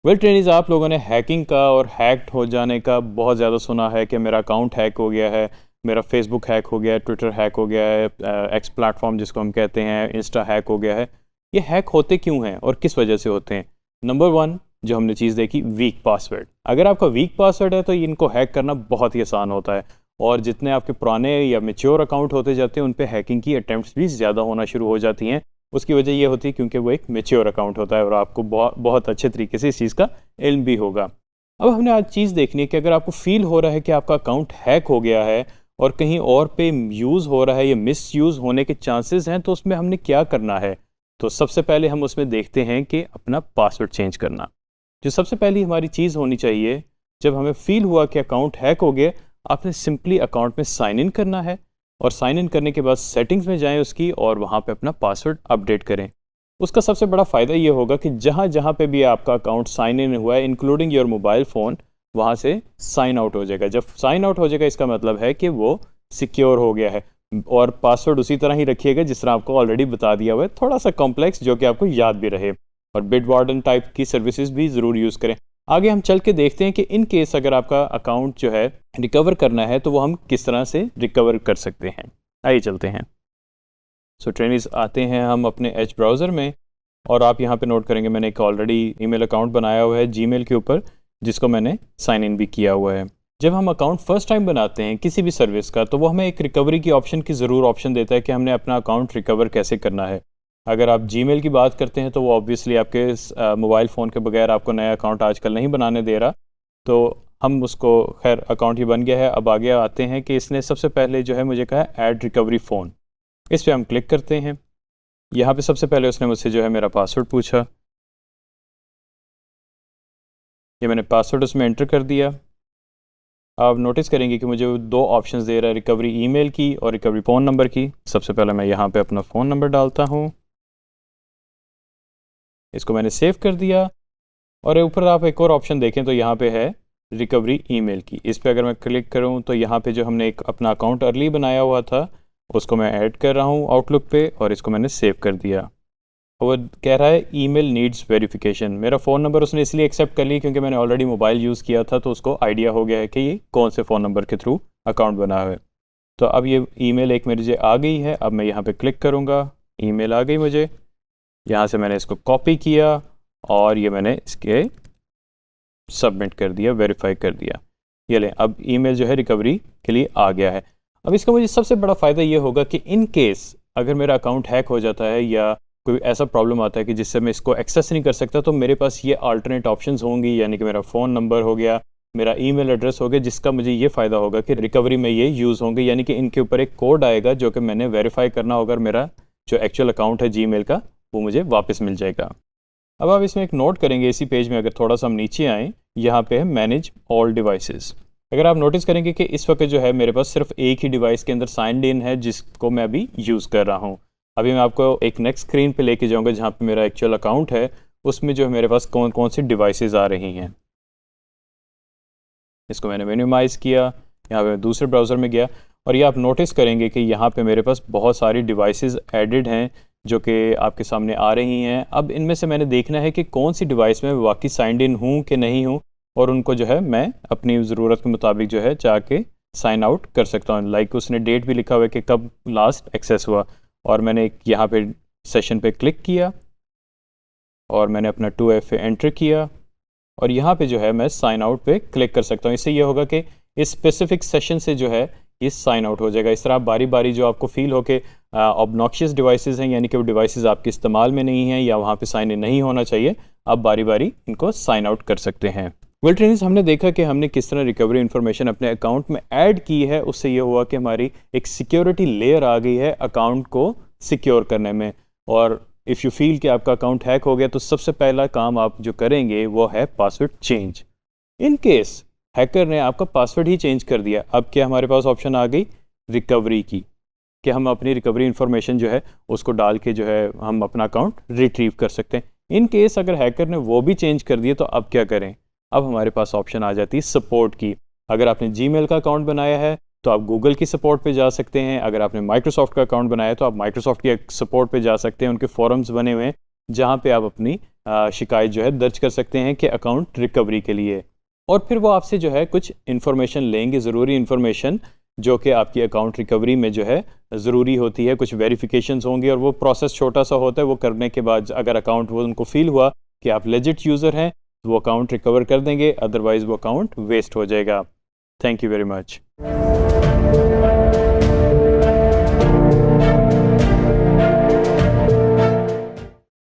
Well trainees, आप लोगों ने हैकिंग का और हैक्ड हो जाने का बहुत ज़्यादा सुना है कि मेरा अकाउंट हैक हो गया है, मेरा फेसबुक हैक हो गया है, ट्विटर हैक हो गया है, एक्स प्लेटफॉर्म जिसको हम कहते हैं, इंस्टा हैक हो गया है। ये हैक होते क्यों हैं और किस वजह से होते हैं? नंबर वन जो हमने चीज़ देखी, वीक पासवर्ड। अगर आपका वीक पासवर्ड है तो इनको हैक करना बहुत ही आसान होता है, और जितने आपके पुराने या मेच्योर अकाउंट होते जाते हैं उन पे हैकिंग की अटैम्प्ट्स भी ज़्यादा होना शुरू हो जाती हैं। उसकी वजह ये होती है क्योंकि वो एक मेच्योर अकाउंट होता है और आपको बहुत अच्छे तरीके से इस चीज़ का इल्म भी होगा। अब हमने आज चीज़ देखनी है कि अगर आपको फील हो रहा है कि आपका अकाउंट हैक हो गया है और कहीं और पे यूज़ हो रहा है या मिस यूज़ होने के चांसेस हैं, तो उसमें हमने क्या करना है। तो सबसे पहले हम उसमें देखते हैं कि अपना पासवर्ड चेंज करना। जो सबसे पहली हमारी चीज़ होनी चाहिए, जब हमें फील हुआ कि अकाउंट हैक हो गया, आपने सिंपली अकाउंट में साइन इन करना है, और साइन इन करने के बाद सेटिंग्स में जाएं उसकी, और वहाँ पे अपना पासवर्ड अपडेट करें। उसका सबसे बड़ा फ़ायदा ये होगा कि जहाँ जहाँ पे भी आपका अकाउंट साइन इन हुआ है, इंक्लूडिंग योर मोबाइल फ़ोन, वहाँ से साइन आउट हो जाएगा। जब साइन आउट हो जाएगा इसका मतलब है कि वो सिक्योर हो गया है। और पासवर्ड उसी तरह ही रखिएगा जिस तरह आपको ऑलरेडी बता दिया हुआ है, थोड़ा सा कॉम्प्लेक्स जो कि आपको याद भी रहे। और बिटवार्डन टाइप की सर्विसेज भी ज़रूर यूज़ करें। आगे हम चल के देखते हैं कि इन केस अगर आपका अकाउंट जो है रिकवर करना है तो वो हम किस तरह से रिकवर कर सकते हैं। आइए चलते हैं। सो ट्रेनिज, आते हैं हम अपने एज ब्राउज़र में, और आप यहाँ पे नोट करेंगे मैंने एक ऑलरेडी ईमेल अकाउंट बनाया हुआ है जीमेल के ऊपर, जिसको मैंने साइन इन भी किया हुआ है। जब हम अकाउंट फर्स्ट टाइम बनाते हैं किसी भी सर्विस का, तो वो हमें एक रिकवरी की ऑप्शन की ज़रूर ऑप्शन देता है कि हमने अपना अकाउंट रिकवर कैसे करना है। अगर आप जीमेल की बात करते हैं तो वो ऑब्वियसली आपके मोबाइल फ़ोन के बगैर आपको नया अकाउंट आजकल नहीं बनाने दे रहा, तो हम उसको खैर अकाउंट ही बन गया है। अब आगे आते हैं कि इसने सबसे पहले जो है मुझे कहा ऐड रिकवरी फ़ोन, इस पर हम क्लिक करते हैं। यहाँ पे सबसे पहले उसने मुझसे जो है मेरा पासवर्ड पूछा, ये मैंने पासवर्ड उसमें एंटर कर दिया। आप नोटिस करेंगे कि मुझे दो ऑप्शंस दे रहा है, रिकवरी ईमेल की और रिकवरी फ़ोन नंबर की। सबसे पहले मैं यहाँ पे अपना फ़ोन नंबर डालता हूँ, इसको मैंने सेव कर दिया। और ऊपर आप एक और ऑप्शन देखें तो यहाँ पे है रिकवरी ईमेल की, इस पर अगर मैं क्लिक करूँ तो यहाँ पे जो हमने एक अपना अकाउंट अर्ली बनाया हुआ था उसको मैं ऐड कर रहा हूँ आउटलुक पे, और इसको मैंने सेव कर दिया। वो कह रहा है ईमेल नीड्स वेरिफिकेशन। मेरा फ़ोन नंबर उसने इसलिए एक्सेप्ट कर लिया क्योंकि मैंने ऑलरेडी मोबाइल यूज़ किया था, तो उसको आइडिया हो गया है कि ये कौन से फ़ोन नंबर के थ्रू अकाउंट बना हुआ है। तो अब ये ईमेल एक मेरे आ गई है। अब मैं यहाँ पे क्लिक करूँगा, ईमेल आ गई मुझे। यहाँ से मैंने इसको कॉपी किया और ये मैंने इसके सबमिट कर दिया, वेरीफाई कर दिया। ये लें, अब ईमेल जो है रिकवरी के लिए आ गया है। अब इसका मुझे सबसे बड़ा फ़ायदा ये होगा कि इन केस अगर मेरा अकाउंट हैक हो जाता है या कोई ऐसा प्रॉब्लम आता है कि जिससे मैं इसको एक्सेस नहीं कर सकता, तो मेरे पास ये अल्टरनेट ऑप्शंस होंगी, यानी कि मेरा फ़ोन नंबर हो गया, मेरा ईमेल एड्रेस हो गया, जिसका मुझे ये फ़ायदा होगा कि रिकवरी में ये यूज़ होंगे, यानी कि इनके ऊपर एक कोड आएगा जो कि मैंने वेरीफाई करना होगा, मेरा जो एक्चुअल अकाउंट है जीमेल का वो मुझे वापस मिल जाएगा। अब आप इसमें एक नोट करेंगे, इसी पेज में अगर थोड़ा सा हम नीचे आएँ, यहाँ पे है मैनेज ऑल डिवाइसेस। अगर आप नोटिस करेंगे कि इस वक्त जो है मेरे पास सिर्फ एक ही डिवाइस के अंदर साइंड इन है जिसको मैं अभी यूज़ कर रहा हूँ। अभी मैं आपको एक नेक्स्ट स्क्रीन पे लेके जाऊँगा जहाँ पे मेरा एक्चुअल अकाउंट है, उसमें जो है मेरे पास कौन कौन सी डिवाइसेस आ रही हैं। इसको मैंने मिनिमाइज़ किया, यहाँ पे मैं दूसरे ब्राउज़र में गया, और ये आप नोटिस करेंगे कि यहाँ पे मेरे पास बहुत सारी डिवाइसेस एडिड हैं जो कि आपके सामने आ रही हैं। अब इनमें से मैंने देखना है कि कौन सी डिवाइस में वाकई साइंड इन हूँ कि नहीं हूँ, और उनको जो है मैं अपनी ज़रूरत के मुताबिक जो है जाके साइन आउट कर सकता हूँ। लाइक उसने डेट भी लिखा हुआ है कि कब लास्ट एक्सेस हुआ, और मैंने एक यहाँ पे सेशन पे क्लिक किया और मैंने अपना 2FA एंटर किया, और यहाँ पे जो है मैं साइन आउट पे क्लिक कर सकता हूँ। इससे ये होगा कि इस स्पेसिफिक सेशन से जो है ये साइन आउट हो जाएगा। इस तरह बारी बारी जो आपको फील हो कि ऑब्नॉक्शियस डिवाइसेस हैं, यानी कि वो डिवाइसेस आपके इस्तेमाल में नहीं हैं या वहाँ पे साइन इन नहीं होना चाहिए, आप बारी बारी इनको साइन आउट कर सकते हैं। वेल ट्रेनिंग्स, हमने देखा कि हमने किस तरह रिकवरी इन्फॉर्मेशन अपने अकाउंट में ऐड की है। उससे ये हुआ कि हमारी एक सिक्योरिटी लेयर आ गई है अकाउंट को सिक्योर करने में। और इफ़ यू फील कि आपका अकाउंट हैक हो गया, तो सबसे पहला काम आप जो करेंगे वो है password change. In case hacker ने आपका पासवर्ड ही चेंज कर दिया, अब क्या हमारे पास ऑप्शन आ गई रिकवरी की, कि हम अपनी रिकवरी इन्फॉर्मेशन जो है उसको डाल के जो है हम अपना अकाउंट रिट्रीव कर सकते हैं। इन केस अगर हैकर ने वो भी चेंज कर दिए तो अब क्या करें? अब हमारे पास ऑप्शन आ जाती है सपोर्ट की। अगर आपने जीमेल का अकाउंट बनाया है तो आप गूगल की सपोर्ट पे जा सकते हैं। अगर आपने माइक्रोसॉफ्ट का अकाउंट बनाया है तो आप माइक्रोसॉफ्ट की सपोर्ट पे जा सकते हैं। उनके फोरम्स बने हुए हैं जहाँ पे आप अपनी शिकायत जो है दर्ज कर सकते हैं कि अकाउंट रिकवरी के लिए। और फिर वो आपसे जो है कुछ इन्फॉर्मेशन लेंगे, ज़रूरी इन्फॉर्मेशन जो कि आपकी अकाउंट रिकवरी में जो है ज़रूरी होती है। कुछ वेरिफिकेशंस होंगे और वो प्रोसेस छोटा सा होता है। वो करने के बाद अगर अकाउंट वो उनको फील हुआ कि आप लेजिट यूज़र हैं तो वो अकाउंट रिकवर कर देंगे, अदरवाइज़ वो अकाउंट वेस्ट हो जाएगा। Thank you very much.